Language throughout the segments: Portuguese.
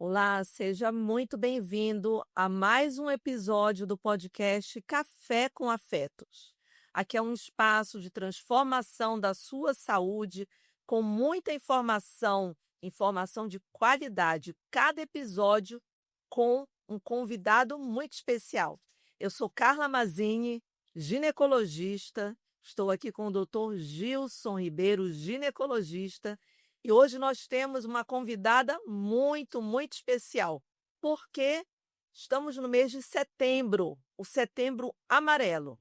Olá, seja muito bem-vindo a mais um episódio do podcast Café com Afetos. Aqui é um espaço de transformação da sua saúde, com muita informação, informação de qualidade. Cada episódio com um convidado muito especial. Eu sou Carla Mazini, ginecologista. Estou aqui com o doutor Gilson Ribeiro, ginecologista. E hoje nós temos uma convidada muito especial, porque estamos no mês de setembro, o Setembro Amarelo.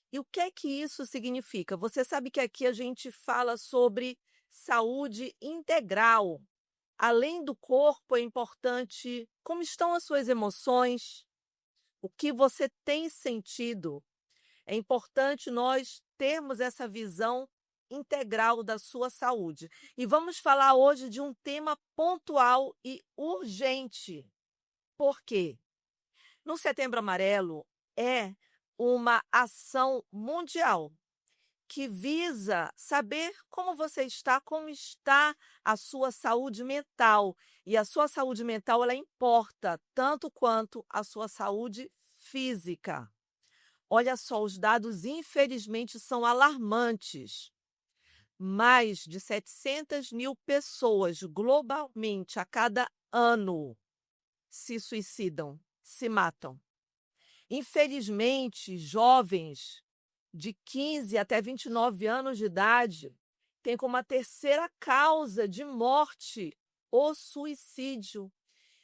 E o que é que isso significa? Você sabe que aqui a gente fala sobre saúde integral. Além do corpo, é importante como estão as suas emoções, o que você tem sentido. É importante nós termos essa visão integral da sua saúde. E vamos falar hoje de um tema pontual e urgente. Por quê? No Setembro Amarelo é uma ação mundial que visa saber como você está, como está a sua saúde mental. E a sua saúde mental, ela importa tanto quanto a sua saúde física. Olha só, os dados infelizmente são alarmantes. Mais de 700 mil pessoas globalmente a cada ano se suicidam, se matam. Infelizmente, jovens de 15 até 29 anos de idade têm como a terceira causa de morte o suicídio.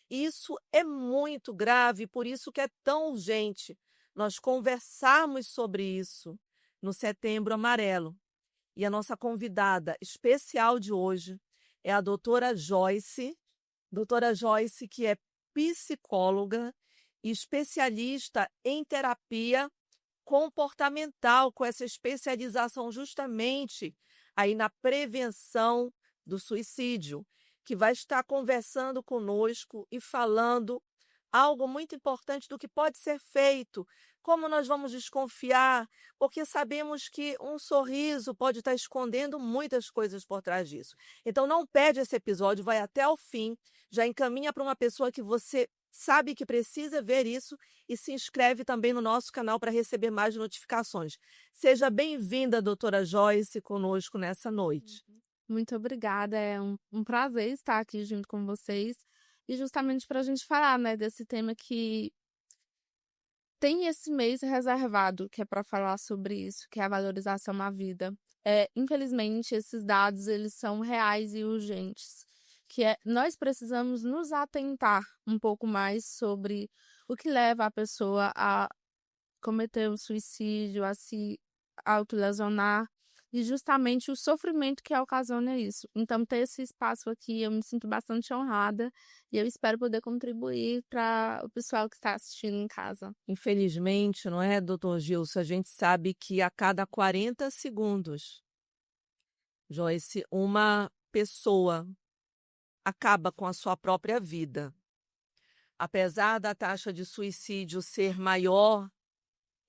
Isso é muito grave, por isso que é tão urgente nós conversarmos sobre isso no Setembro Amarelo. E a nossa convidada especial de hoje é a doutora Joyce, que é psicóloga e especialista em terapia comportamental, com essa especialização justamente aí na prevenção do suicídio, que vai estar conversando conosco e falando algo muito importante do que pode ser feito, como nós vamos desconfiar, porque sabemos que um sorriso pode estar escondendo muitas coisas por trás disso. Então não perde esse episódio, vai até o fim, já encaminha para uma pessoa que você sabe que precisa ver isso e se inscreve também no nosso canal para receber mais notificações. Seja bem-vinda, doutora Joyce, conosco nessa noite. Muito obrigada, é um prazer estar aqui junto com vocês e justamente para a gente falar, né, desse tema que tem esse mês reservado, que é para falar sobre isso, que é a valorização à vida. Infelizmente, esses dados eles são reais e urgentes, nós precisamos nos atentar um pouco mais sobre o que leva a pessoa a cometer o suicídio, a se autolesionar, e justamente o sofrimento que ocasiona isso. Então, ter esse espaço aqui, eu me sinto bastante honrada e eu espero poder contribuir para o pessoal que está assistindo em casa. Infelizmente, não é, doutor Gilson? A gente sabe que a cada 40 segundos, Joyce, uma pessoa acaba com a sua própria vida. Apesar da taxa de suicídio ser maior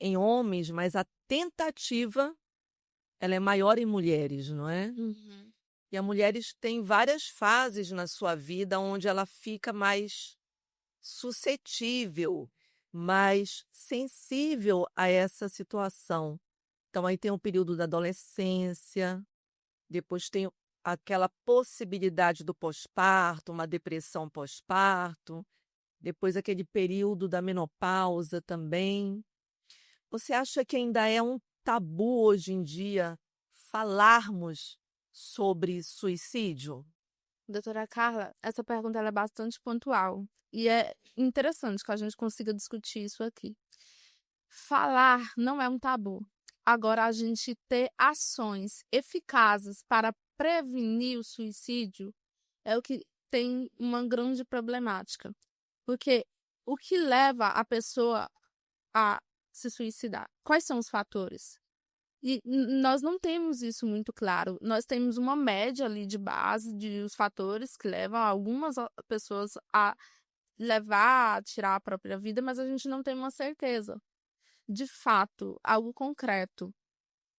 em homens, mas a tentativa ela é maior em mulheres, não é? Uhum. E a mulheres têm várias fases na sua vida onde ela fica mais suscetível, mais sensível a essa situação. Então aí tem o período da adolescência, depois tem aquela possibilidade do pós-parto, uma depressão pós-parto, depois aquele período da menopausa também. Você acha que ainda é um tabu hoje em dia falarmos sobre suicídio? Doutora Carla, essa pergunta ela é bastante pontual e é interessante que a gente consiga discutir isso aqui. Falar não é um tabu. Agora, a gente ter ações eficazes para prevenir o suicídio é o que tem uma grande problemática. Porque o que leva a pessoa a se suicidar? Quais são os fatores? E nós não temos isso muito claro. Nós temos uma média ali de base de os fatores que levam algumas pessoas a levar a tirar a própria vida, mas a gente não tem uma certeza de fato, algo concreto.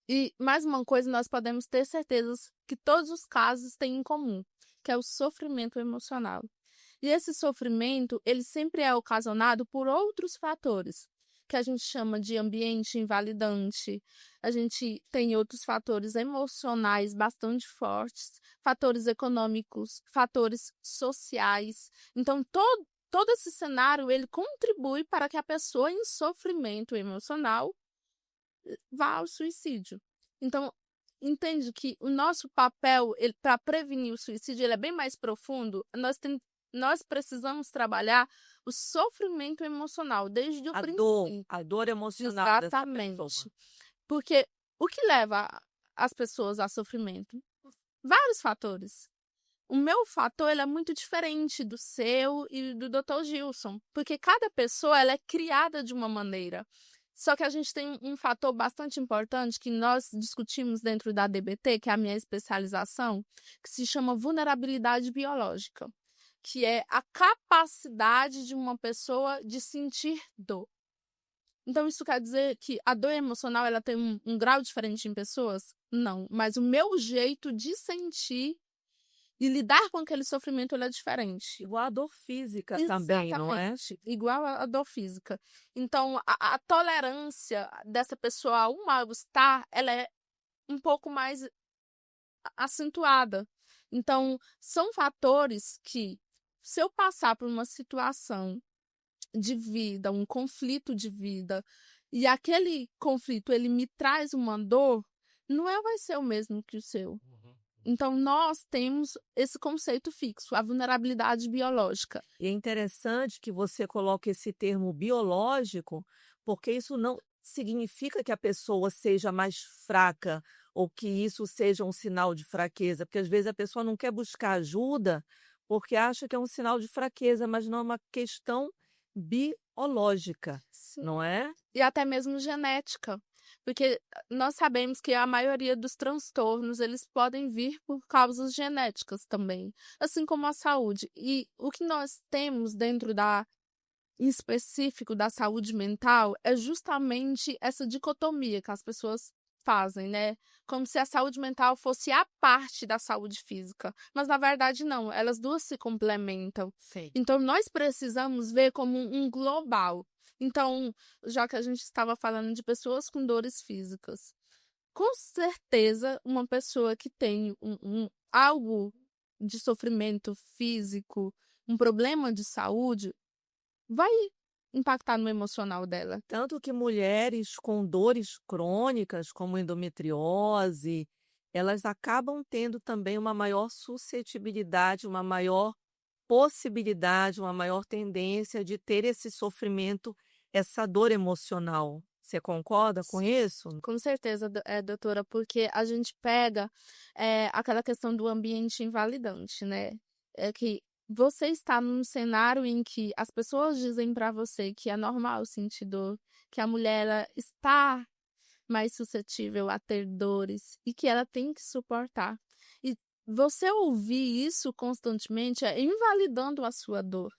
E mais uma coisa, nós podemos ter certezas que todos os casos têm em comum, que é o sofrimento emocional. E esse sofrimento, ele sempre é ocasionado por outros fatores, que a gente chama de ambiente invalidante. A gente tem outros fatores emocionais bastante fortes, fatores econômicos, fatores sociais. Então, todo esse cenário, ele contribui para que a pessoa em sofrimento emocional vá ao suicídio. Então, entende que o nosso papel para prevenir o suicídio ele é bem mais profundo. Nós precisamos trabalhar o sofrimento emocional desde o princípio. A dor emocional dessa Exatamente. pessoa. Porque o que leva as pessoas a sofrimento? Vários fatores. O meu fator ele é muito diferente do seu e do Dr. Gilson, porque cada pessoa ela é criada de uma maneira. Só que a gente tem um fator bastante importante que nós discutimos dentro da DBT, que é a minha especialização, que se chama vulnerabilidade biológica, que é a capacidade de uma pessoa de sentir dor. Então, isso quer dizer que a dor emocional ela tem um grau diferente em pessoas? Não, mas o meu jeito de sentir e lidar com aquele sofrimento ele é diferente. Igual a dor física também, não é? Exatamente, igual a dor física. Então, a tolerância dessa pessoa a um mal-estar, ela é um pouco mais acentuada. Então, são fatores que, se eu passar por uma situação de vida, um conflito de vida, e aquele conflito ele me traz uma dor, vai ser o mesmo que o seu. Então, nós temos esse conceito fixo, a vulnerabilidade biológica. E é interessante que você coloque esse termo biológico, porque isso não significa que a pessoa seja mais fraca ou que isso seja um sinal de fraqueza, porque às vezes a pessoa não quer buscar ajuda porque acha que é um sinal de fraqueza, mas não é uma questão biológica, Sim. não é? E até mesmo genética. Porque nós sabemos que a maioria dos transtornos, eles podem vir por causas genéticas também, assim como a saúde. E o que nós temos em específico da saúde mental, é justamente essa dicotomia que as pessoas fazem, né? Como se a saúde mental fosse a parte da saúde física. Mas, na verdade, não. Elas duas se complementam. Sim. Então, nós precisamos ver como um global. Então, já que a gente estava falando de pessoas com dores físicas, com certeza uma pessoa que tem algo de sofrimento físico, um problema de saúde, vai impactar no emocional dela. Tanto que mulheres com dores crônicas, como endometriose, elas acabam tendo também uma maior suscetibilidade, uma maior possibilidade, uma maior tendência de ter esse sofrimento, essa dor emocional. Você concorda com isso? Com certeza, doutora, porque a gente pega aquela questão do ambiente invalidante, né? É que você está num cenário em que as pessoas dizem para você que é normal sentir dor, que a mulher ela está mais suscetível a ter dores e que ela tem que suportar. E você ouvir isso constantemente é invalidando a sua dor.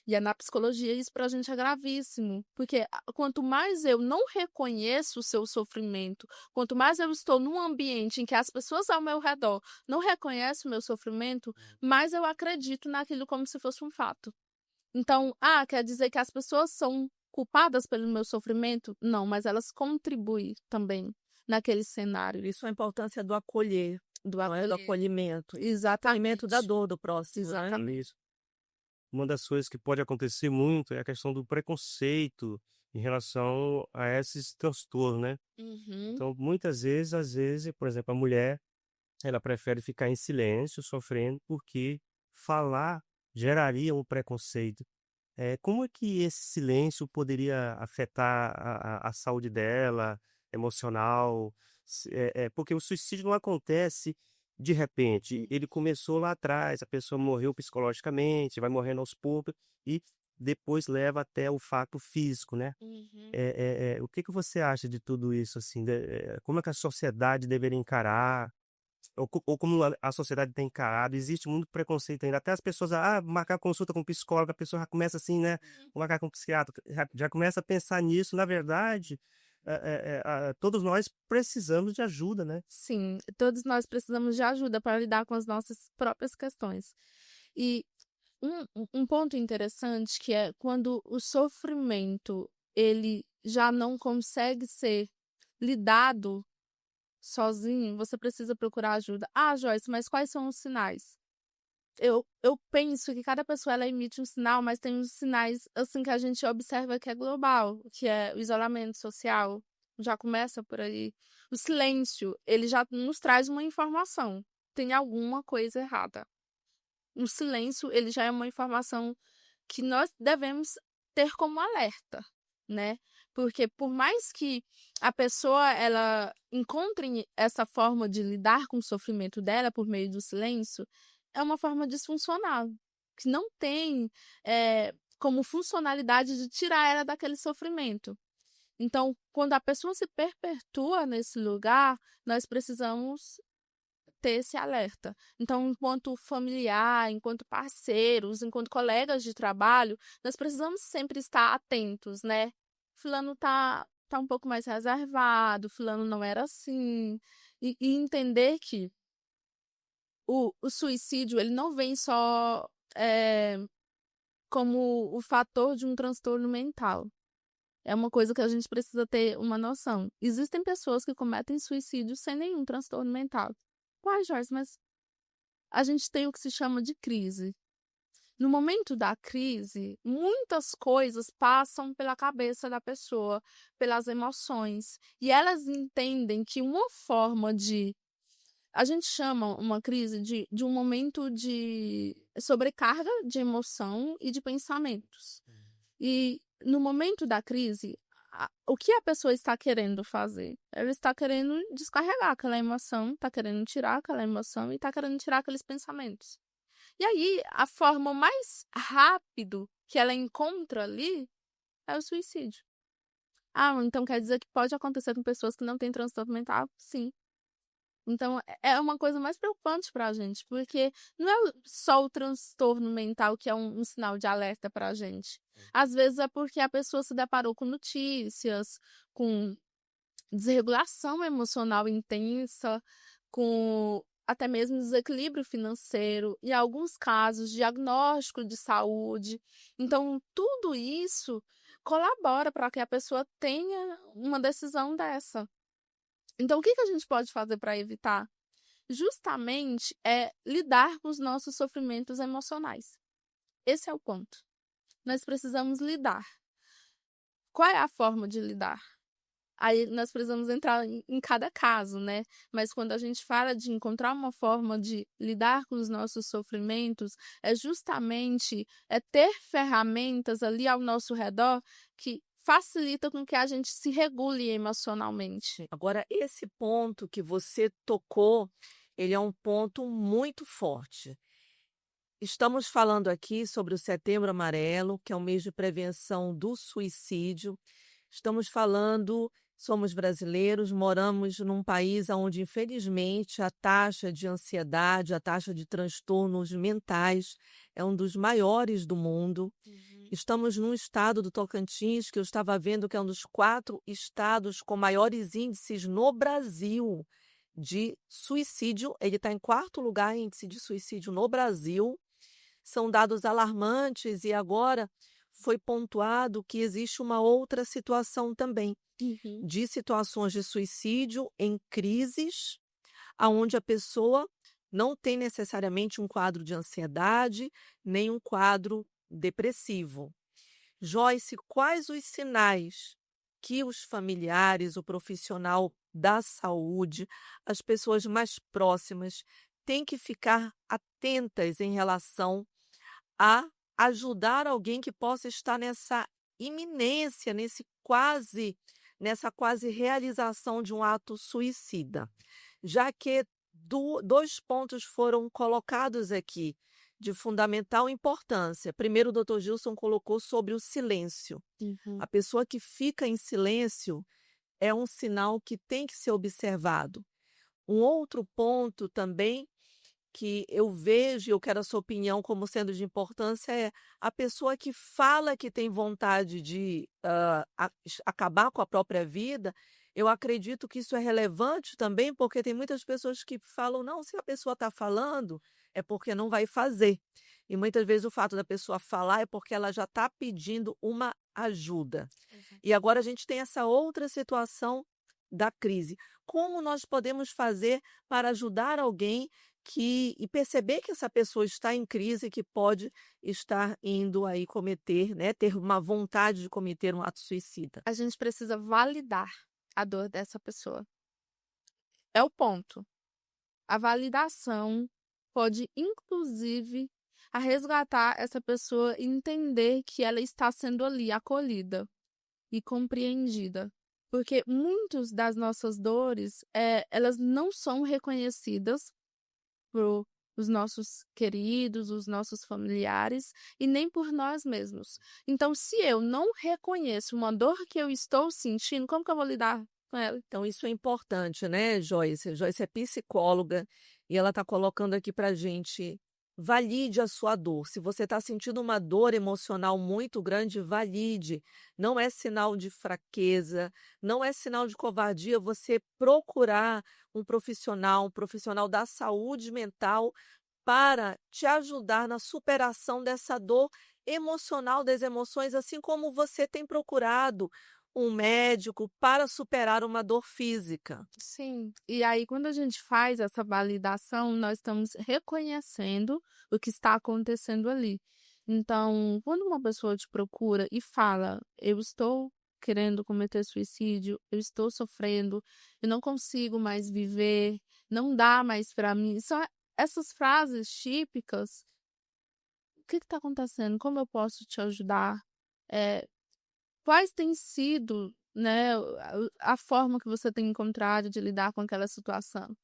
E na psicologia isso para a gente é gravíssimo, porque quanto mais eu não reconheço o seu sofrimento, quanto mais eu estou num ambiente em que as pessoas ao meu redor não reconhecem o meu sofrimento, mais eu acredito naquilo como se fosse um fato. Então, quer dizer que as pessoas são culpadas pelo meu sofrimento? Não, mas elas contribuem também naquele cenário. Isso é a importância do acolher, do acolhimento. Exatamente. Da dor do próximo. Exatamente. Uma das coisas que pode acontecer muito é a questão do preconceito em relação a esses transtornos, né? Então, muitas vezes, às vezes, por exemplo, a mulher, ela prefere ficar em silêncio, sofrendo, porque falar geraria um preconceito. Como é que esse silêncio poderia afetar a saúde dela, emocional? Porque o suicídio não acontece de repente. Ele começou lá atrás, a pessoa morreu psicologicamente, vai morrendo aos poucos e depois leva até o fato físico, né? O que você acha de tudo isso, assim? Como é que a sociedade deveria encarar? Ou como a sociedade tem encarado? Existe muito preconceito ainda. Até as pessoas, marcar consulta com psicólogo, a pessoa já começa assim, né? Vou marcar com psiquiatra, já começa a pensar nisso. Na verdade, todos nós precisamos de ajuda, né? Sim, todos nós precisamos de ajuda para lidar com as nossas próprias questões. E Um ponto interessante que é quando o sofrimento ele já não consegue ser lidado sozinho, você precisa procurar ajuda. Ah, Joyce, mas quais são os sinais? Eu penso que cada pessoa ela emite um sinal, mas tem uns sinais assim que a gente observa que é global, que é o isolamento social, já começa por aí. O silêncio, ele já nos traz uma informação. Tem alguma coisa errada. O silêncio, ele já é uma informação que nós devemos ter como alerta, né? Porque por mais que a pessoa ela encontre essa forma de lidar com o sofrimento dela por meio do silêncio, é uma forma disfuncional, que não tem como funcionalidade de tirar ela daquele sofrimento. Então, quando a pessoa se perpetua nesse lugar, nós precisamos ter esse alerta. Então, enquanto familiar, enquanto parceiros, enquanto colegas de trabalho, nós precisamos sempre estar atentos, né? Fulano tá um pouco mais reservado, fulano não era assim. E entender que o suicídio, ele não vem só como o fator de um transtorno mental. É uma coisa que a gente precisa ter uma noção. Existem pessoas que cometem suicídio sem nenhum transtorno mental. Uai, Jorge, mas a gente tem o que se chama de crise. No momento da crise, muitas coisas passam pela cabeça da pessoa, pelas emoções, e elas entendem que uma forma de... A gente chama uma crise de um momento de sobrecarga de emoção e de pensamentos. E no momento da crise, o que a pessoa está querendo fazer? Ela está querendo descarregar aquela emoção, está querendo tirar aquela emoção e está querendo tirar aqueles pensamentos. E aí, a forma mais rápido que ela encontra ali é o suicídio. Ah, então quer dizer que pode acontecer com pessoas que não têm transtorno mental? Sim. Então, é uma coisa mais preocupante para a gente, porque não é só o transtorno mental que é um sinal de alerta para a gente. Às vezes é porque a pessoa se deparou com notícias, com desregulação emocional intensa, com até mesmo desequilíbrio financeiro, e em alguns casos, diagnóstico de saúde. Então, tudo isso colabora para que a pessoa tenha uma decisão dessa. Então, o que a gente pode fazer para evitar? Justamente é lidar com os nossos sofrimentos emocionais. Esse é o ponto. Nós precisamos lidar. Qual é a forma de lidar? Aí nós precisamos entrar em cada caso, né? Mas quando a gente fala de encontrar uma forma de lidar com os nossos sofrimentos, é justamente ter ferramentas ali ao nosso redor que facilita com que a gente se regule emocionalmente. Agora, esse ponto que você tocou, ele é um ponto muito forte. Estamos falando aqui sobre o Setembro Amarelo, que é o mês de prevenção do suicídio. Estamos falando, somos brasileiros, moramos num país onde, infelizmente, a taxa de ansiedade, a taxa de transtornos mentais é um dos maiores do mundo. Estamos num estado do Tocantins, que eu estava vendo que é um dos 4 estados com maiores índices no Brasil de suicídio. Ele está em 4º lugar em índice de suicídio no Brasil. São dados alarmantes e agora foi pontuado que existe uma outra situação também, de situações de suicídio em crises, onde a pessoa não tem necessariamente um quadro de ansiedade, nem um quadro depressivo. Joyce, quais os sinais que os familiares, o profissional da saúde, as pessoas mais próximas têm que ficar atentas em relação a ajudar alguém que possa estar nessa iminência, nessa quase realização de um ato suicida? Já que 2 pontos foram colocados aqui de fundamental importância. Primeiro, o Dr. Gilson colocou sobre o silêncio. A pessoa que fica em silêncio é um sinal que tem que ser observado. Um outro ponto também que eu vejo, e eu quero a sua opinião como sendo de importância, é a pessoa que fala que tem vontade de acabar com a própria vida. Eu acredito que isso é relevante também, porque tem muitas pessoas que falam, não, se a pessoa está falando, é porque não vai fazer. E muitas vezes o fato da pessoa falar é porque ela já está pedindo uma ajuda. Exato. E agora a gente tem essa outra situação da crise. Como nós podemos fazer para ajudar alguém e perceber que essa pessoa está em crise, que pode estar indo aí cometer, né, ter uma vontade de cometer um ato suicida? A gente precisa validar a dor dessa pessoa. É o ponto. A validação pode, inclusive, a resgatar essa pessoa e entender que ela está sendo ali acolhida e compreendida. Porque muitas das nossas dores, elas não são reconhecidas por os nossos queridos, os nossos familiares e nem por nós mesmos. Então, se eu não reconheço uma dor que eu estou sentindo, como que eu vou lidar com ela? Então, isso é importante, né, Joyce? Joyce é psicóloga e ela está colocando aqui para gente: valide a sua dor. Se você está sentindo uma dor emocional muito grande, valide. Não é sinal de fraqueza, não é sinal de covardia você procurar um profissional da saúde mental para te ajudar na superação dessa dor emocional, das emoções, assim como você tem procurado um médico para superar uma dor física. Sim, e aí quando a gente faz essa validação, nós estamos reconhecendo o que está acontecendo ali. Então, quando uma pessoa te procura e fala: eu estou querendo cometer suicídio, eu estou sofrendo, eu não consigo mais viver, não dá mais para mim, são essas frases típicas. O que está acontecendo? Como eu posso te ajudar? É, Quais têm sido, né, a forma que você tem encontrado de lidar com aquela situação?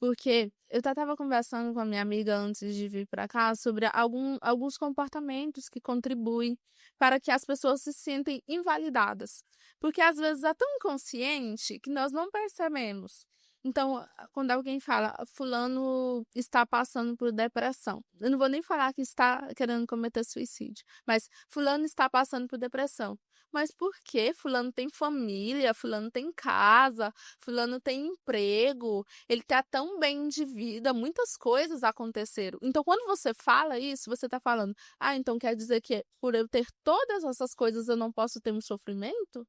Porque eu estava conversando com a minha amiga antes de vir para cá sobre alguns comportamentos que contribuem para que as pessoas se sentem invalidadas. Porque às vezes é tão inconsciente que nós não percebemos. Então, quando alguém fala: fulano está passando por depressão, eu não vou nem falar que está querendo cometer suicídio, mas fulano está passando por depressão. Mas por quê? Fulano tem família, fulano tem casa, fulano tem emprego, ele tá tão bem de vida, muitas coisas aconteceram. Então, quando você fala isso, você tá falando: então quer dizer que por eu ter todas essas coisas eu não posso ter um sofrimento?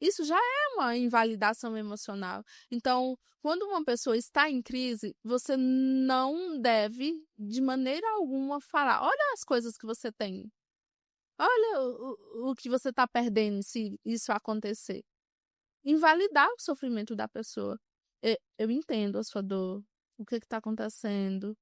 Isso já é uma invalidação emocional. Então, quando uma pessoa está em crise, você não deve, de maneira alguma, falar: olha as coisas que você tem. Olha o que você está perdendo se isso acontecer. Invalidar o sofrimento da pessoa. Eu entendo a sua dor. O que está acontecendo?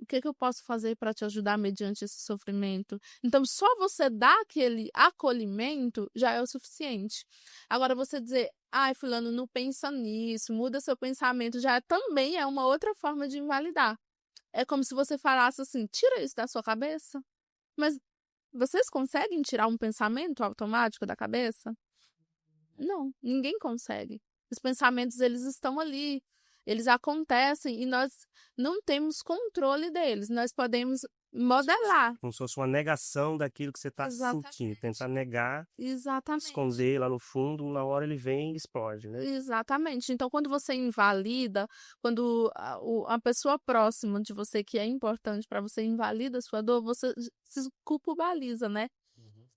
O que eu posso fazer para te ajudar mediante esse sofrimento? Então, só você dar aquele acolhimento já é o suficiente. Agora, você dizer: fulano, não pensa nisso, muda seu pensamento, também é uma outra forma de invalidar. É como se você falasse assim: tira isso da sua cabeça. Mas vocês conseguem tirar um pensamento automático da cabeça? Não, ninguém consegue. Os pensamentos, eles estão ali, eles acontecem e nós não temos controle deles. Nós podemos modelar. Como se fosse uma negação daquilo que você está sentindo. Tentar negar, esconder lá no fundo, na hora ele vem e explode, né? Exatamente. Então, quando você invalida, quando a pessoa próxima de você, que é importante para você, invalida a sua dor, você se culpabiliza, né?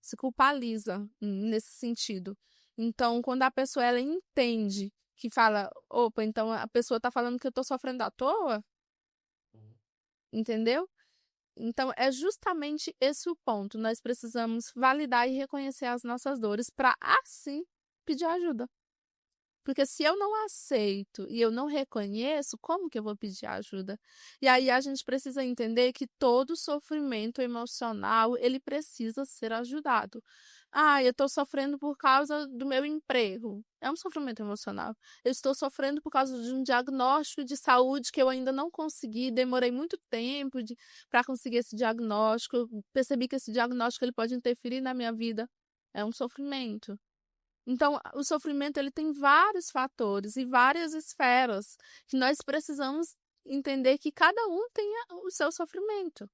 Se culpabiliza nesse sentido. Então, quando a pessoa ela entende, que fala: opa, então a pessoa está falando que eu estou sofrendo à toa, entendeu? Então, é justamente esse o ponto. Nós precisamos validar e reconhecer as nossas dores para, assim, pedir ajuda. Porque se eu não aceito e eu não reconheço, como que eu vou pedir ajuda? E aí a gente precisa entender que todo sofrimento emocional, ele precisa ser ajudado. Eu estou sofrendo por causa do meu emprego. É um sofrimento emocional. Eu estou sofrendo por causa de um diagnóstico de saúde que eu ainda não consegui. Demorei muito tempo para conseguir esse diagnóstico. Eu percebi que esse diagnóstico ele pode interferir na minha vida. É um sofrimento. Então, o sofrimento ele tem vários fatores e várias esferas que nós precisamos entender que cada um tem o seu sofrimento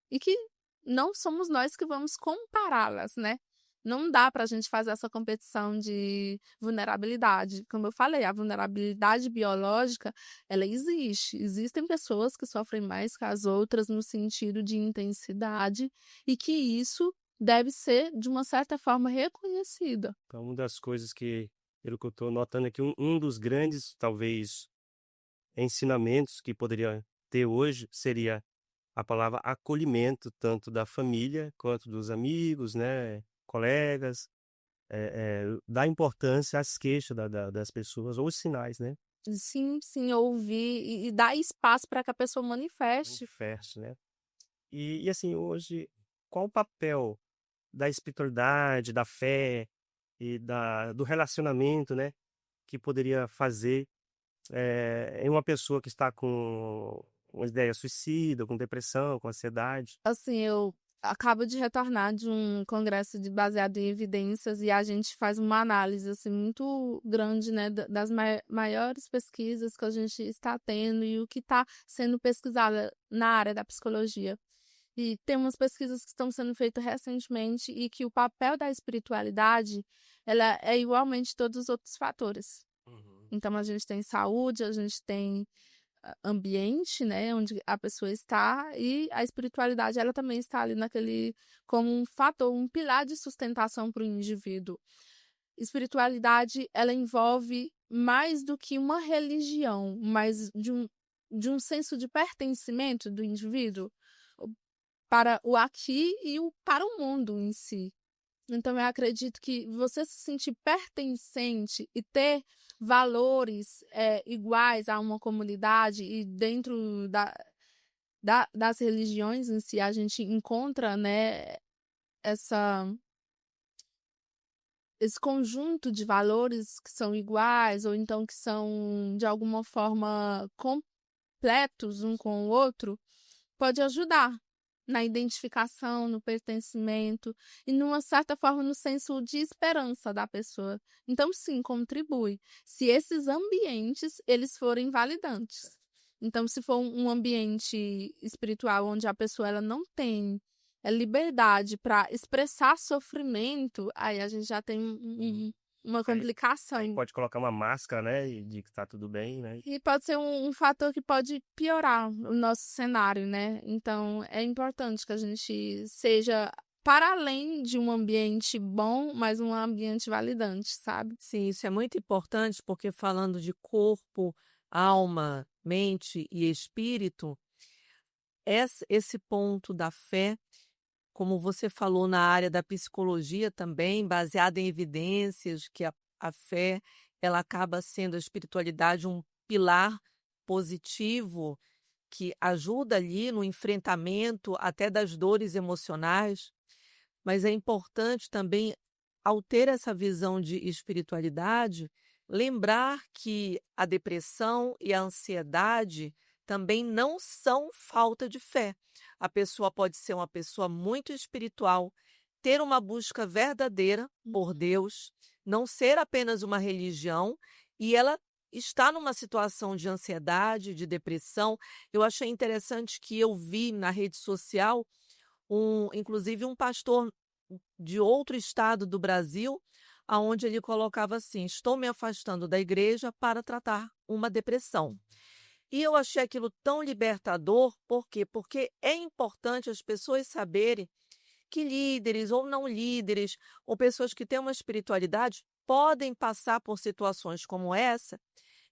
e que não somos nós que vamos compará-las, né? Não dá para a gente fazer essa competição de vulnerabilidade. Como eu falei, a vulnerabilidade biológica, ela existe. Existem pessoas que sofrem mais que as outras no sentido de intensidade e que isso deve ser, de uma certa forma, reconhecida. Então, uma das coisas que, pelo que eu estou notando aqui, um dos grandes, talvez, ensinamentos que poderia ter hoje seria a palavra acolhimento, tanto da família quanto dos amigos, né, colegas, dar importância às queixas das pessoas ou os sinais, né? Sim, sim, ouvir e dar espaço para que a pessoa manifeste. Manifeste, né? E assim, hoje, qual o papel da espiritualidade, da fé e do relacionamento, né, que poderia fazer em uma pessoa que está com uma ideia suicida, com depressão, com ansiedade? Assim, eu acabo de retornar de um congresso baseado em evidências e a gente faz uma análise assim, muito grande, né, das maiores pesquisas que a gente está tendo e o que está sendo pesquisado na área da psicologia. E tem umas pesquisas que estão sendo feitas recentemente e que o papel da espiritualidade ela é igualmente todos os outros fatores. Uhum. Então, a gente tem saúde, a gente tem ambiente, né, onde a pessoa está, e a espiritualidade ela também está ali naquele como um fator, um pilar de sustentação para o indivíduo. Espiritualidade ela envolve mais do que uma religião, mas de um senso de pertencimento do indivíduo para o aqui e para o mundo em si. Então, eu acredito que você se sentir pertencente e ter valores iguais a uma comunidade e dentro das religiões em si, a gente encontra, né, esse conjunto de valores que são iguais ou então que são, de alguma forma, completos um com o outro, pode ajudar na identificação, no pertencimento e, numa certa forma, no senso de esperança da pessoa. Então, sim, contribui. Se esses ambientes, eles forem validantes. Então, se for um ambiente espiritual onde a pessoa ela não tem liberdade para expressar sofrimento, aí a gente já tem uma complicação. Aí pode colocar uma máscara, né, de que está tudo bem, né? E pode ser um fator que pode piorar o nosso cenário, né? Então, é importante que a gente seja para além de um ambiente bom, mas um ambiente validante, sabe? Sim, isso é muito importante porque falando de corpo, alma, mente e espírito, esse ponto da fé, como você falou na área da psicologia também, baseada em evidências, que a fé ela acaba sendo a espiritualidade um pilar positivo que ajuda ali no enfrentamento até das dores emocionais, mas é importante também, ao ter essa visão de espiritualidade, lembrar que a depressão e a ansiedade também não são falta de fé. A pessoa pode ser uma pessoa muito espiritual, ter uma busca verdadeira por Deus, não ser apenas uma religião, e ela está numa situação de ansiedade, de depressão. Eu achei interessante que eu vi na rede social, inclusive um pastor de outro estado do Brasil, aonde ele colocava assim: estou me afastando da igreja para tratar uma depressão. E eu achei aquilo tão libertador, por quê? Porque é importante as pessoas saberem que líderes ou não líderes, ou pessoas que têm uma espiritualidade, podem passar por situações como essa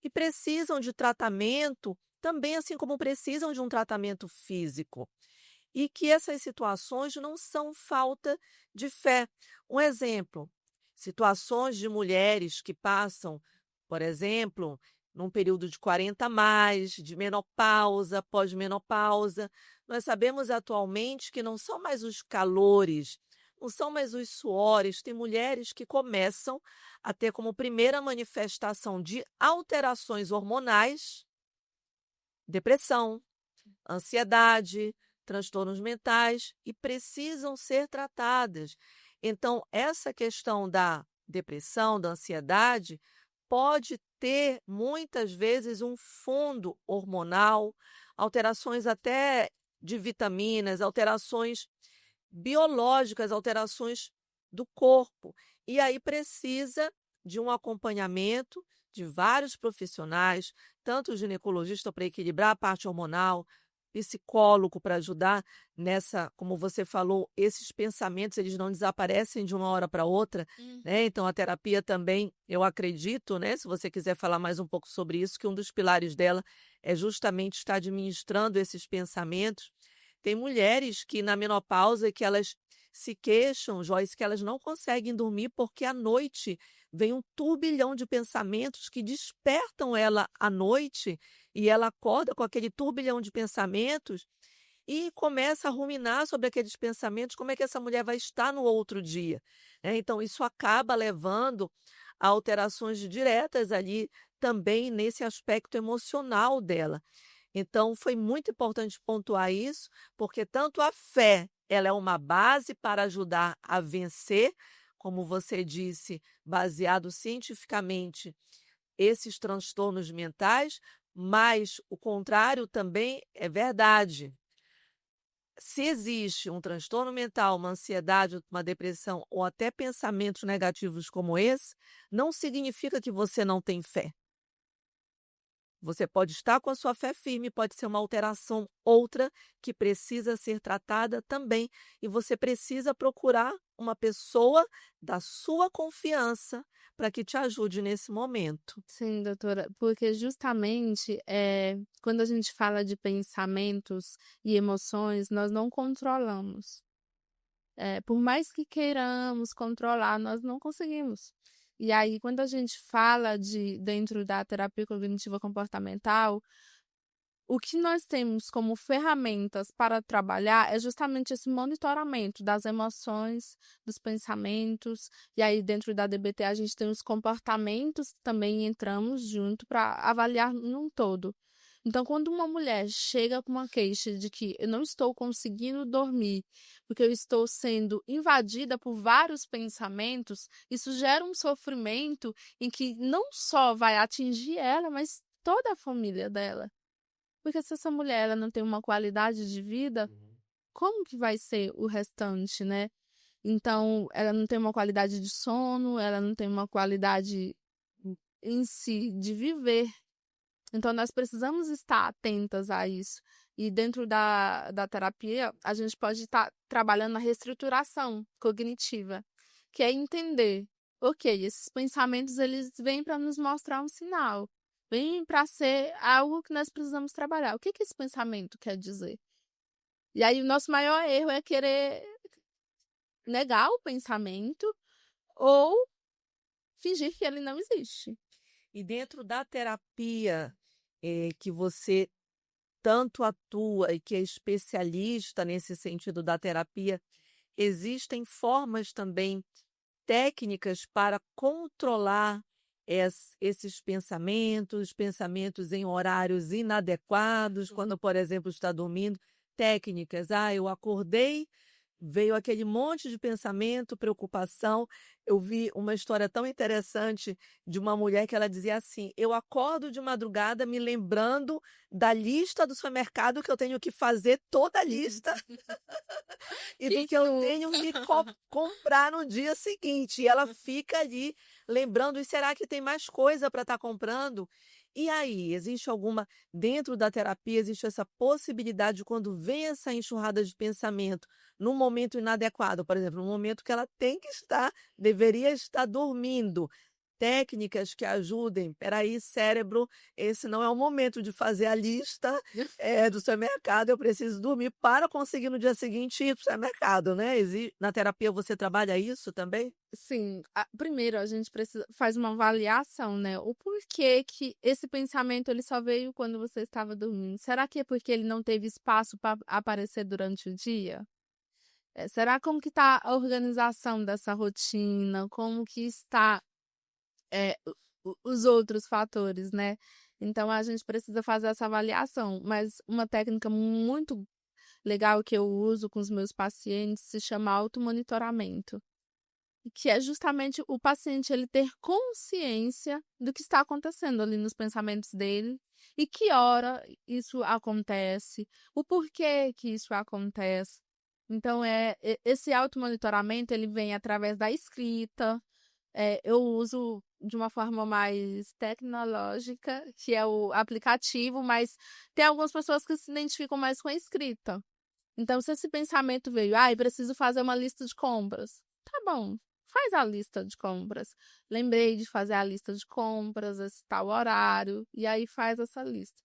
e precisam de tratamento, também assim como precisam de um tratamento físico. E que essas situações não são falta de fé. Um exemplo, situações de mulheres que passam, por exemplo, num período de 40 a mais, de menopausa, pós-menopausa. Nós sabemos atualmente que não são mais os calores, não são mais os suores. Tem mulheres que começam a ter como primeira manifestação de alterações hormonais depressão, ansiedade, transtornos mentais e precisam ser tratadas. Então, essa questão da depressão, da ansiedade, pode ter muitas vezes um fundo hormonal, alterações até de vitaminas, alterações biológicas, alterações do corpo. E aí precisa de um acompanhamento de vários profissionais, tanto o ginecologista para equilibrar a parte hormonal, psicólogo para ajudar nessa, como você falou, esses pensamentos, eles não desaparecem de uma hora para outra, né? Então a terapia também, eu acredito, né, se você quiser falar mais um pouco sobre isso, que um dos pilares dela é justamente estar administrando esses pensamentos. Tem mulheres que na menopausa que elas se queixam, Joyce, que elas não conseguem dormir porque à noite vem um turbilhão de pensamentos que despertam ela à noite e ela acorda com aquele turbilhão de pensamentos e começa a ruminar sobre aqueles pensamentos, como é que essa mulher vai estar no outro dia, né? Então, isso acaba levando a alterações diretas ali também nesse aspecto emocional dela. Então, foi muito importante pontuar isso, porque tanto a fé, ela é uma base para ajudar a vencer, como você disse, baseado cientificamente, esses transtornos mentais, mas o contrário também é verdade. Se existe um transtorno mental, uma ansiedade, uma depressão ou até pensamentos negativos como esse, não significa que você não tem fé. Você pode estar com a sua fé firme, pode ser uma alteração outra que precisa ser tratada também. E você precisa procurar uma pessoa da sua confiança para que te ajude nesse momento. Sim, doutora, porque justamente quando a gente fala de pensamentos e emoções, nós não controlamos. Por mais que queiramos controlar, nós não conseguimos. E aí, quando a gente fala dentro da terapia cognitiva comportamental, o que nós temos como ferramentas para trabalhar é justamente esse monitoramento das emoções, dos pensamentos, e aí dentro da DBT a gente tem os comportamentos, também entramos junto para avaliar num todo. Então, quando uma mulher chega com uma queixa de que eu não estou conseguindo dormir, porque eu estou sendo invadida por vários pensamentos, isso gera um sofrimento em que não só vai atingir ela, mas toda a família dela. Porque se essa mulher ela não tem uma qualidade de vida, como que vai ser o restante, né? Então, ela não tem uma qualidade de sono, ela não tem uma qualidade em si de viver. Então, nós precisamos estar atentas a isso. E dentro da terapia, a gente pode estar trabalhando na reestruturação cognitiva, que é entender, ok, esses pensamentos eles vêm para nos mostrar um sinal, vêm para ser algo que nós precisamos trabalhar. O que esse pensamento quer dizer? E aí, o nosso maior erro é querer negar o pensamento ou fingir que ele não existe. E dentro da terapia que você tanto atua e que é especialista nesse sentido da terapia, existem formas também técnicas para controlar esses pensamentos em horários inadequados, quando, por exemplo, está dormindo, técnicas. Eu acordei, veio aquele monte de pensamento, preocupação. Eu vi uma história tão interessante de uma mulher que ela dizia assim: eu acordo de madrugada me lembrando da lista do supermercado que eu tenho que fazer toda a lista e do que eu tenho que comprar no dia seguinte. E ela fica ali lembrando, e será que tem mais coisa para estar comprando? E aí, existe alguma, dentro da terapia, existe essa possibilidade de quando vem essa enxurrada de pensamento, num momento inadequado, por exemplo, no momento que ela tem que estar, deveria estar dormindo, técnicas que ajudem. Peraí, cérebro, esse não é o momento de fazer a lista do supermercado, eu preciso dormir para conseguir no dia seguinte ir para o supermercado, né? Na terapia você trabalha isso também? Sim, primeiro a gente faz uma avaliação, né? O porquê que esse pensamento ele só veio quando você estava dormindo. Será que é porque ele não teve espaço para aparecer durante o dia? Será como que está a organização dessa rotina? Como que está os outros fatores, né? Então a gente precisa fazer essa avaliação. Mas uma técnica muito legal que eu uso com os meus pacientes se chama automonitoramento, que é justamente o paciente ele ter consciência do que está acontecendo ali nos pensamentos dele e que hora isso acontece, o porquê que isso acontece. Então, esse automonitoramento, ele vem através da escrita. Eu uso de uma forma mais tecnológica, que é o aplicativo, mas tem algumas pessoas que se identificam mais com a escrita. Então, se esse pensamento veio, preciso fazer uma lista de compras. Tá bom, faz a lista de compras. Lembrei de fazer a lista de compras, esse tal horário, e aí faz essa lista.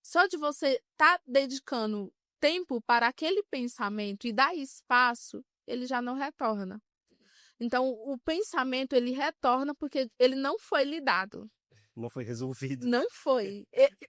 Só de você estar dedicando tempo para aquele pensamento e dar espaço, ele já não retorna. Então, o pensamento, ele retorna porque ele não foi lidado. Não foi resolvido. Não foi.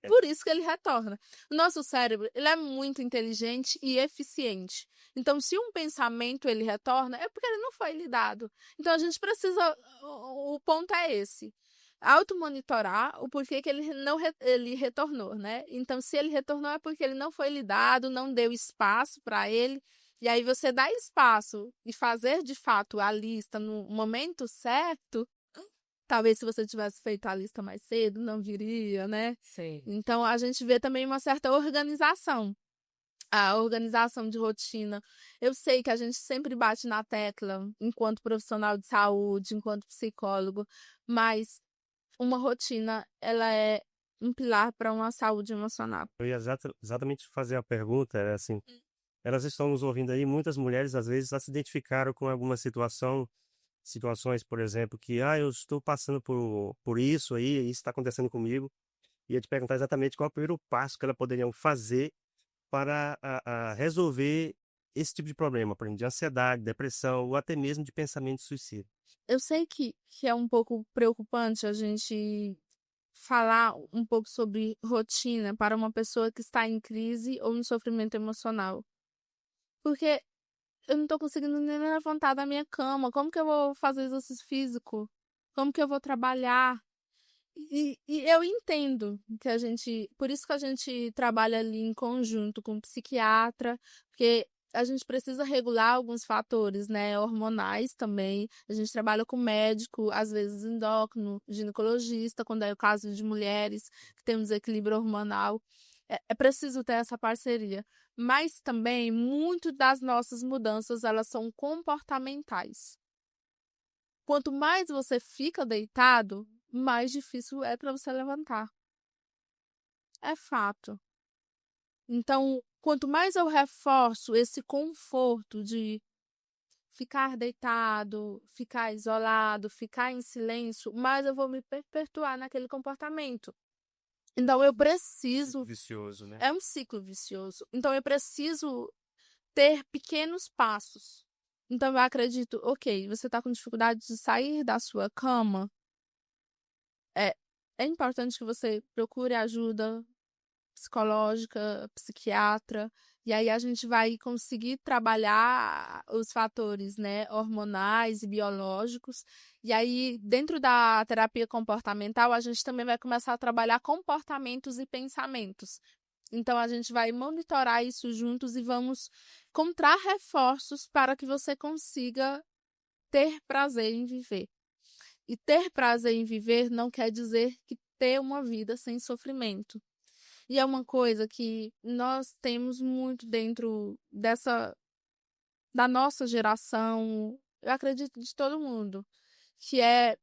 Por isso que ele retorna. O nosso cérebro, ele é muito inteligente e eficiente. Então, se um pensamento ele retorna, é porque ele não foi lidado. Então, a gente precisa... O ponto é esse. Automonitorar o porquê que ele retornou, né? Então, se ele retornou é porque ele não foi lidado, não deu espaço para ele. E aí você dá espaço e fazer de fato a lista no momento certo, talvez se você tivesse feito a lista mais cedo, não viria, né? Sim. Então a gente vê também uma certa organização. A organização de rotina. Eu sei que a gente sempre bate na tecla, enquanto profissional de saúde, enquanto psicólogo, mas uma rotina, ela é um pilar para uma saúde emocional. Eu ia exatamente fazer a pergunta, assim, elas estão nos ouvindo aí, muitas mulheres às vezes já se identificaram com alguma situações, por exemplo, que eu estou passando por isso aí, isso está acontecendo comigo, e ia te perguntar exatamente qual é o primeiro passo que elas poderiam fazer para resolver esse tipo de problema, por exemplo, de ansiedade, depressão ou até mesmo de pensamento de suicídio. Eu sei que é um pouco preocupante a gente falar um pouco sobre rotina para uma pessoa que está em crise ou em sofrimento emocional. Porque eu não tô conseguindo nem levantar da minha cama. Como que eu vou fazer exercício físico? Como que eu vou trabalhar? E eu entendo que a gente... Por isso que a gente trabalha ali em conjunto com o psiquiatra, porque a gente precisa regular alguns fatores, né? Hormonais também. A gente trabalha com médico, às vezes endócrino, ginecologista, quando é o caso de mulheres que têm um desequilíbrio hormonal. É preciso ter essa parceria. Mas também, muito das nossas mudanças, elas são comportamentais. Quanto mais você fica deitado, mais difícil é para você levantar. É fato. Então, quanto mais eu reforço esse conforto de ficar deitado, ficar isolado, ficar em silêncio, mais eu vou me perpetuar naquele comportamento. Então, eu preciso... Ciclo vicioso, né? É um ciclo vicioso. Então, eu preciso ter pequenos passos. Então, eu acredito, ok, você está com dificuldade de sair da sua cama, é importante que você procure ajuda psicológica, psiquiatra, e aí a gente vai conseguir trabalhar os fatores, né, hormonais e biológicos, e aí dentro da terapia comportamental a gente também vai começar a trabalhar comportamentos e pensamentos. Então a gente vai monitorar isso juntos e vamos encontrar reforços para que você consiga ter prazer em viver. E ter prazer em viver não quer dizer que ter uma vida sem sofrimento. E é uma coisa que nós temos muito dentro da nossa geração, eu acredito de todo mundo, que é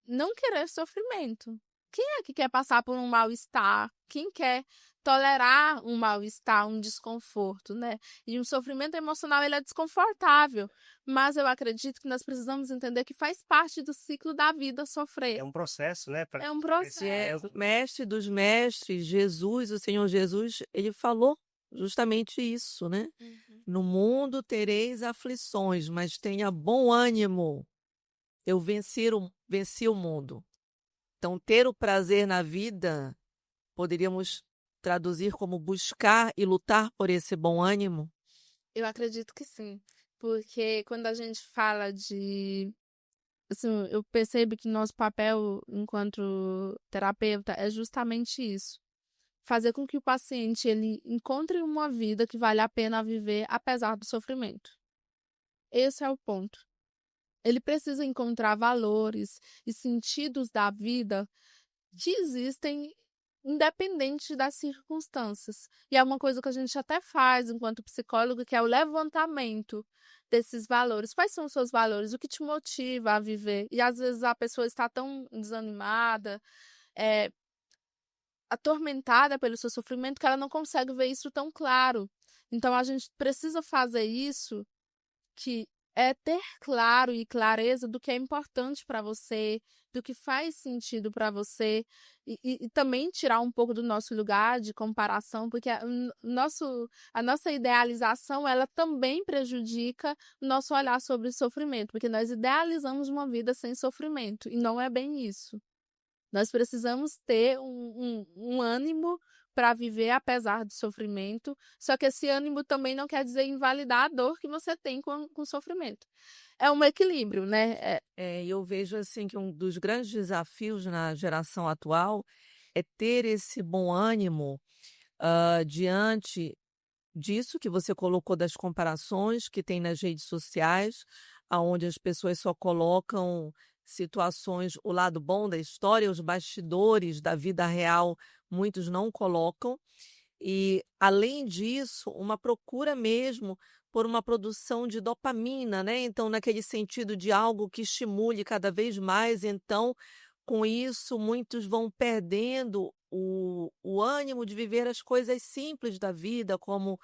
não querer sofrimento. Quem é que quer passar por um mal-estar? Quem quer tolerar um mal-estar, um desconforto, né? E um sofrimento emocional, ele é desconfortável. Mas eu acredito que nós precisamos entender que faz parte do ciclo da vida sofrer. É um processo, né? É um processo. É o mestre dos mestres, Jesus, o Senhor Jesus, ele falou justamente isso, né? No mundo tereis aflições, mas tenha bom ânimo. Eu venci o mundo. Então, ter o prazer na vida, poderíamos traduzir como buscar e lutar por esse bom ânimo? Eu acredito que sim. Porque quando a gente fala de... Assim, eu percebo que nosso papel enquanto terapeuta é justamente isso. Fazer com que o paciente ele encontre uma vida que vale a pena viver apesar do sofrimento. Esse é o ponto. Ele precisa encontrar valores e sentidos da vida que existem independente das circunstâncias. E é uma coisa que a gente até faz enquanto psicólogo, que é o levantamento desses valores. Quais são os seus valores? O que te motiva a viver? E às vezes a pessoa está tão desanimada, atormentada pelo seu sofrimento, que ela não consegue ver isso tão claro. Então a gente precisa fazer isso, que é ter claro e clareza do que é importante para você, do que faz sentido para você, e também tirar um pouco do nosso lugar de comparação, porque a nossa idealização, ela também prejudica o nosso olhar sobre o sofrimento, porque nós idealizamos uma vida sem sofrimento, e não é bem isso. Nós precisamos ter um ânimo para viver apesar do sofrimento, só que esse ânimo também não quer dizer invalidar a dor que você tem com o sofrimento. É um equilíbrio, né? Eu vejo assim que um dos grandes desafios na geração atual é ter esse bom ânimo diante disso que você colocou, das comparações que tem nas redes sociais, aonde as pessoas só colocam situações, o lado bom da história, os bastidores da vida real, muitos não colocam. E, além disso, uma procura mesmo por uma produção de dopamina, né? Então, naquele sentido de algo que estimule cada vez mais. Então, com isso, muitos vão perdendo o ânimo de viver as coisas simples da vida, como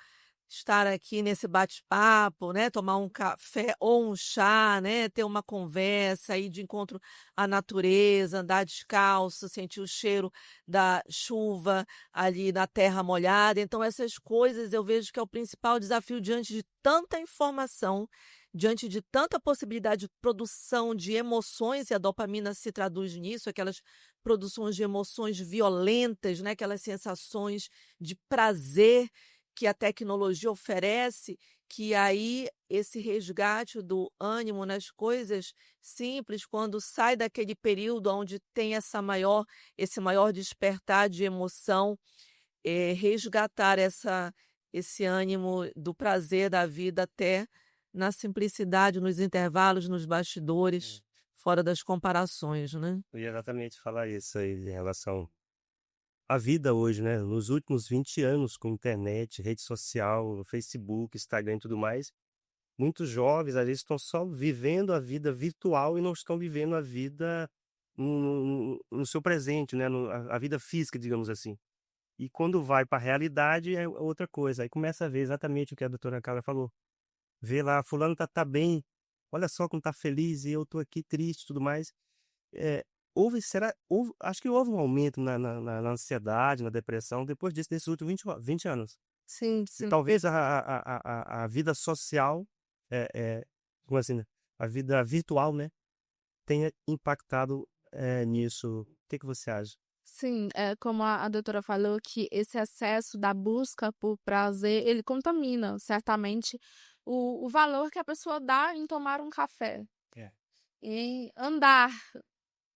estar aqui nesse bate-papo, né, tomar um café ou um chá, né, ter uma conversa, ir de encontro à natureza, andar descalço, sentir o cheiro da chuva ali na terra molhada. Então essas coisas eu vejo que é o principal desafio diante de tanta informação, diante de tanta possibilidade de produção de emoções, e a dopamina se traduz nisso, aquelas produções de emoções violentas, né, aquelas sensações de prazer que a tecnologia oferece, que aí esse resgate do ânimo nas coisas simples, quando sai daquele período onde tem esse maior despertar de emoção, resgatar esse ânimo do prazer da vida até na simplicidade, nos intervalos, nos bastidores, fora das comparações, né? Eu ia exatamente falar isso aí em relação à vida hoje, né? Nos últimos 20 anos, com internet, rede social, Facebook, Instagram e tudo mais, muitos jovens, às vezes, estão só vivendo a vida virtual e não estão vivendo a vida no seu presente, né? A vida física, digamos assim. E quando vai para a realidade é outra coisa. Aí começa a ver exatamente o que a doutora Carla falou. Vê lá, fulano tá bem, olha só como tá feliz e eu tô aqui triste e tudo mais. Acho que houve um aumento na ansiedade, na depressão, depois desses últimos 20 anos. Sim, E sim. talvez a vida social, como assim, né? A vida virtual, né, tenha impactado nisso. O que você acha? Sim, como a doutora falou, que esse excesso da busca por prazer, ele contamina certamente o valor que a pessoa dá em tomar um café, em andar,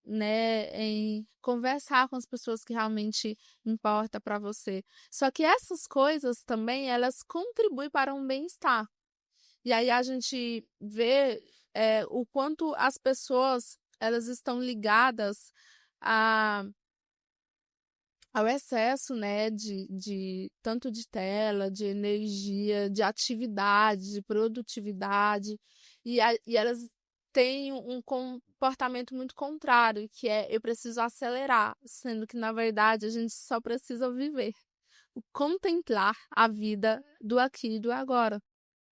né, em conversar com as pessoas que realmente importam para você. Só que essas coisas também, elas contribuem para um bem-estar. E aí a gente vê o quanto as pessoas, elas estão ligadas ao excesso, né, tanto de tela, de energia, de atividade, de produtividade, e elas têm um comportamento muito contrário, que é eu preciso acelerar, sendo que, na verdade, a gente só precisa viver, contemplar a vida do aqui e do agora.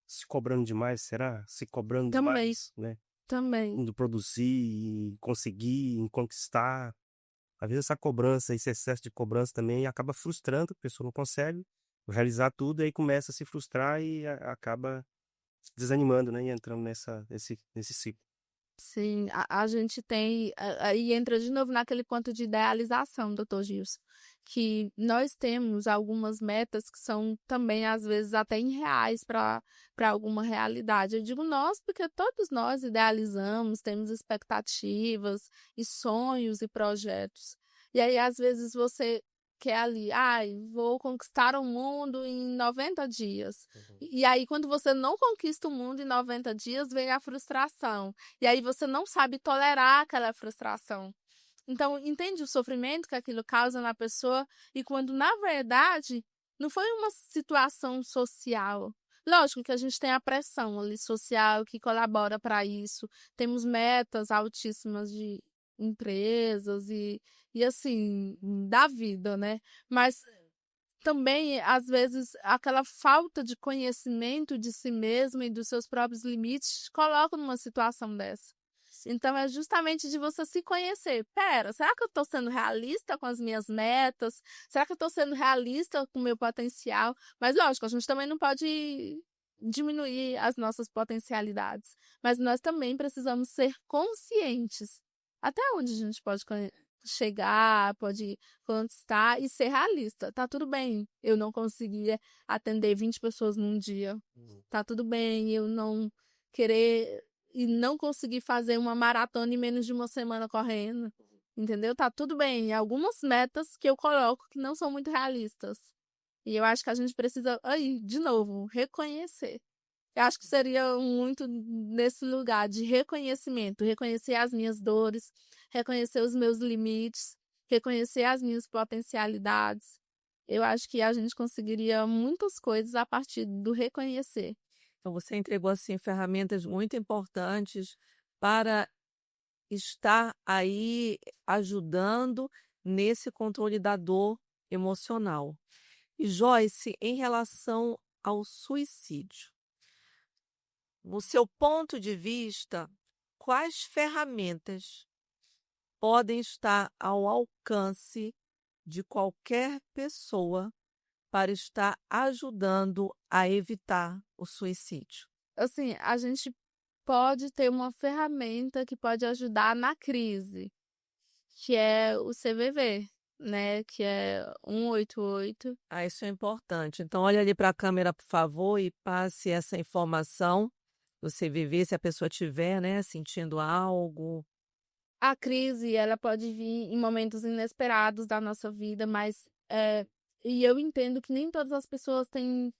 Se cobrando demais, será? Se cobrando Também, demais, né? também. Indo produzir, conseguir, conquistar. Às vezes essa cobrança, esse excesso de cobrança também acaba frustrando, a pessoa não consegue realizar tudo e aí começa a se frustrar e acaba se desanimando, né? E entrando nesse ciclo. Sim, a gente tem, aí entra de novo naquele ponto de idealização, doutor Gilson, que nós temos algumas metas que são também, às vezes, até irreais para alguma realidade. Eu digo nós, porque todos nós idealizamos, temos expectativas e sonhos e projetos. E aí, às vezes, você quer ali, vou conquistar o mundo em 90 dias. E aí, quando você não conquista o mundo em 90 dias, vem a frustração. E aí você não sabe tolerar aquela frustração. Então, entende o sofrimento que aquilo causa na pessoa e quando, na verdade, não foi uma situação social. Lógico que a gente tem a pressão ali social que colabora para isso. Temos metas altíssimas de empresas e assim, da vida, né? Mas também, às vezes, aquela falta de conhecimento de si mesmo e dos seus próprios limites te coloca numa situação dessa. Então, é justamente de você se conhecer. Pera, será que eu estou sendo realista com as minhas metas? Será que eu estou sendo realista com o meu potencial? Mas, lógico, a gente também não pode diminuir as nossas potencialidades. Mas nós também precisamos ser conscientes. Até onde a gente pode chegar, pode conquistar e ser realista. Tá tudo bem, eu não conseguia atender 20 pessoas num dia. Tá tudo bem, eu não querer e não conseguir fazer uma maratona em menos de uma semana correndo. Entendeu? Tá tudo bem. Algumas metas que eu coloco que não são muito realistas. E eu acho que a gente precisa, aí, de novo, reconhecer. Eu acho que seria muito nesse lugar de reconhecimento, reconhecer as minhas dores, reconhecer os meus limites, reconhecer as minhas potencialidades. Eu acho que a gente conseguiria muitas coisas a partir do reconhecer. Então, você entregou, assim, ferramentas muito importantes para estar aí ajudando nesse controle da dor emocional. E Joyce, em relação ao suicídio, no seu ponto de vista, quais ferramentas podem estar ao alcance de qualquer pessoa para estar ajudando a evitar o suicídio? Assim, a gente pode ter uma ferramenta que pode ajudar na crise, que é o CVV, né? Que é 188. Ah, isso é importante. Então, olha ali para a câmera, por favor, e passe essa informação. Você viver, se a pessoa tiver, né, sentindo algo. A crise, ela pode vir em momentos inesperados da nossa vida, mas e eu entendo que nem todas as pessoas têm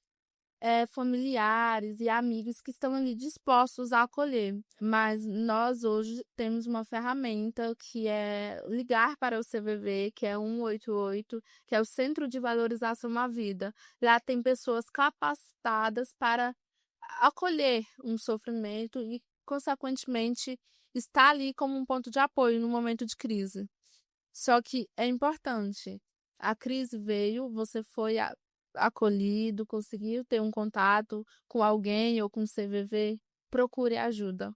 familiares e amigos que estão ali dispostos a acolher. Mas nós hoje temos uma ferramenta que é ligar para o CVV, que é 188, que é o Centro de Valorização à Vida. Lá tem pessoas capacitadas para acolher um sofrimento e, consequentemente, estar ali como um ponto de apoio no momento de crise. Só que é importante. A crise veio, você foi acolhido, conseguiu ter um contato com alguém ou com o CVV, procure ajuda.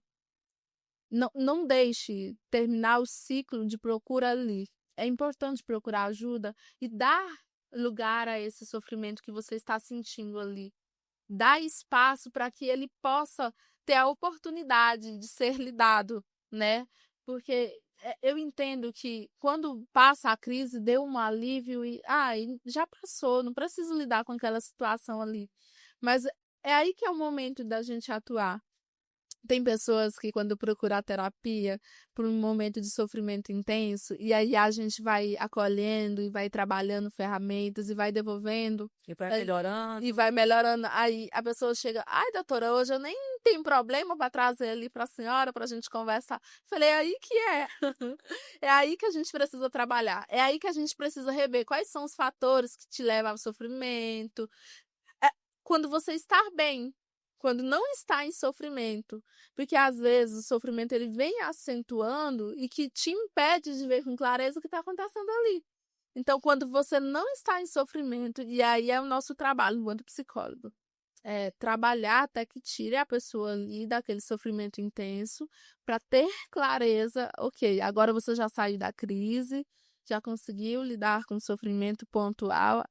Não deixe terminar o ciclo de procura ali. É importante procurar ajuda e dar lugar a esse sofrimento que você está sentindo ali. Dar espaço para que ele possa ter a oportunidade de ser lidado, né? Porque eu entendo que quando passa a crise, deu um alívio e já passou, não preciso lidar com aquela situação ali. Mas é aí que é o momento da gente atuar. Tem pessoas que quando procuram a terapia por um momento de sofrimento intenso, e aí a gente vai acolhendo e vai trabalhando ferramentas e vai devolvendo. E vai melhorando. E vai melhorando. Aí a pessoa chega, ai, doutora, hoje eu nem tenho problema para trazer ali para a senhora, para a gente conversar. Falei, é aí que é. É aí que a gente precisa trabalhar. É aí que a gente precisa rever quais são os fatores que te levam ao sofrimento. Quando você está bem, quando não está em sofrimento, porque às vezes o sofrimento ele vem acentuando e que te impede de ver com clareza o que está acontecendo ali. Então, quando você não está em sofrimento, e aí é o nosso trabalho enquanto psicólogo, trabalhar até que tire a pessoa ali daquele sofrimento intenso, para ter clareza, ok, agora você já saiu da crise, já conseguiu lidar com o sofrimento pontual.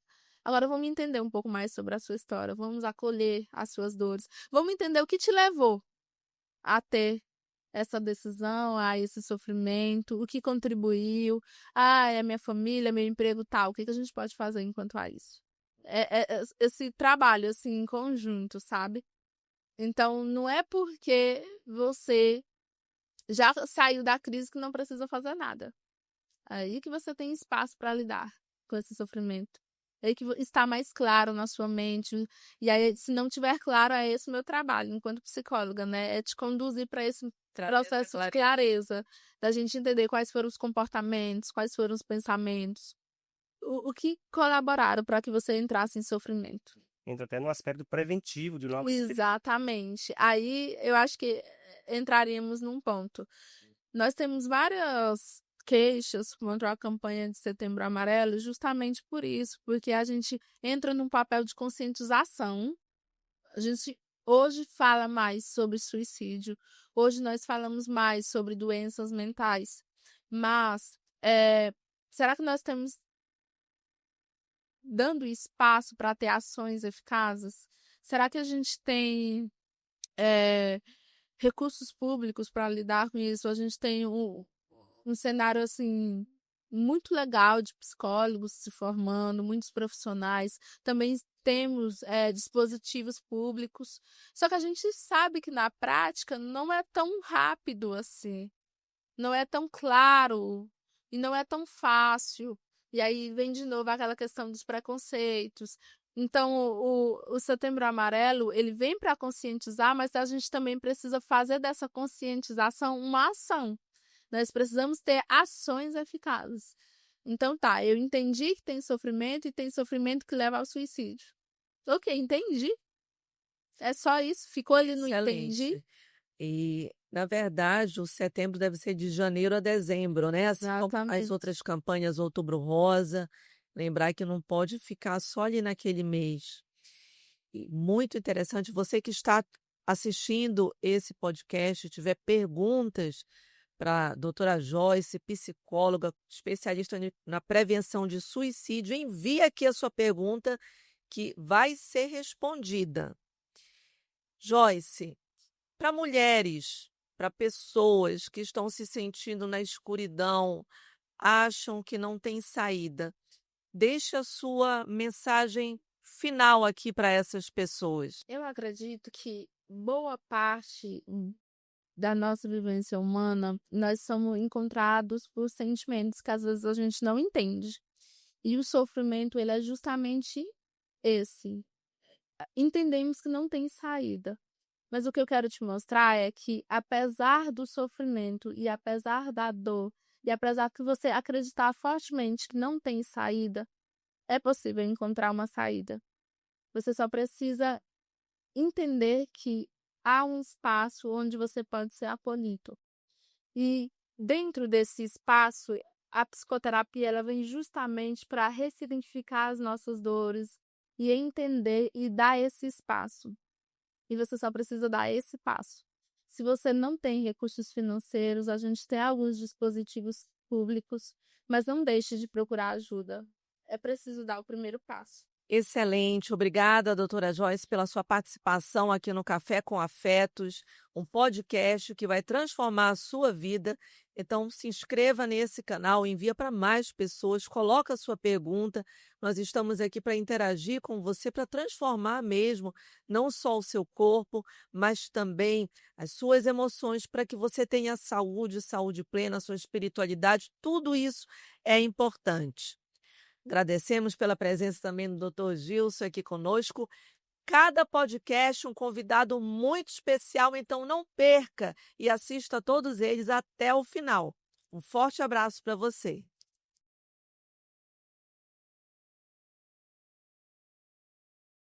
Agora vamos entender um pouco mais sobre a sua história, vamos acolher as suas dores, vamos entender o que te levou a ter essa decisão, a esse sofrimento, o que contribuiu, é minha família, meu emprego tal, o que a gente pode fazer enquanto a isso? Esse trabalho, assim, em conjunto, sabe? Então, não é porque você já saiu da crise que não precisa fazer nada. Aí que você tem espaço para lidar com esse sofrimento. É que está mais claro na sua mente. E aí, se não tiver claro, é esse o meu trabalho, enquanto psicóloga, né? É te conduzir para esse processo de clareza, da gente entender quais foram os comportamentos, quais foram os pensamentos, o que colaboraram para que você entrasse em sofrimento. Entra até no aspecto preventivo de não. Exatamente. Aí eu acho que entraríamos num ponto. Nós temos várias queixas contra a campanha de Setembro Amarelo justamente por isso, porque a gente entra num papel de conscientização. A gente hoje fala mais sobre suicídio, hoje nós falamos mais sobre doenças mentais, mas será que nós estamos dando espaço para ter ações eficazes? Será que a gente tem recursos públicos para lidar com isso? A gente tem um cenário assim muito legal de psicólogos se formando, muitos profissionais. Também temos dispositivos públicos. Só que a gente sabe que na prática não é tão rápido assim. Não é tão claro e não é tão fácil. E aí vem de novo aquela questão dos preconceitos. Então, o Setembro Amarelo, ele vem para conscientizar, mas a gente também precisa fazer dessa conscientização uma ação. Nós precisamos ter ações eficazes. Então, tá, eu entendi que tem sofrimento e tem sofrimento que leva ao suicídio. Ok, entendi. É só isso? Ficou ali no entendi? E, na verdade, o setembro deve ser de janeiro a dezembro, né? Assim como as outras campanhas, Outubro Rosa. Lembrar que não pode ficar só ali naquele mês. E muito interessante, você que está assistindo esse podcast, tiver perguntas para a doutora Joyce, psicóloga, especialista na prevenção de suicídio, envie aqui a sua pergunta que vai ser respondida. Joyce, para mulheres, para pessoas que estão se sentindo na escuridão, acham que não tem saída, deixe a sua mensagem final aqui para essas pessoas. Eu acredito que boa parte da nossa vivência humana, nós somos encontrados por sentimentos que às vezes a gente não entende. E o sofrimento, ele é justamente esse. Entendemos que não tem saída. Mas o que eu quero te mostrar é que, apesar do sofrimento e apesar da dor, e apesar que você acreditar fortemente que não tem saída, é possível encontrar uma saída. Você só precisa entender que há um espaço onde você pode ser acolhido. E dentro desse espaço, a psicoterapia ela vem justamente para ressignificar as nossas dores e entender e dar esse espaço. E você só precisa dar esse passo. Se você não tem recursos financeiros, a gente tem alguns dispositivos públicos, mas não deixe de procurar ajuda. É preciso dar o primeiro passo. Excelente. Obrigada, doutora Joyce, pela sua participação aqui no Café com Afetos, um podcast que vai transformar a sua vida. Então, se inscreva nesse canal, envia para mais pessoas, coloca a sua pergunta. Nós estamos aqui para interagir com você, para transformar mesmo, não só o seu corpo, mas também as suas emoções, para que você tenha saúde, saúde plena, sua espiritualidade. Tudo isso é importante. Agradecemos pela presença também do Dr. Gilson aqui conosco. Cada podcast um convidado muito especial, então não perca e assista a todos eles até o final. Um forte abraço para você.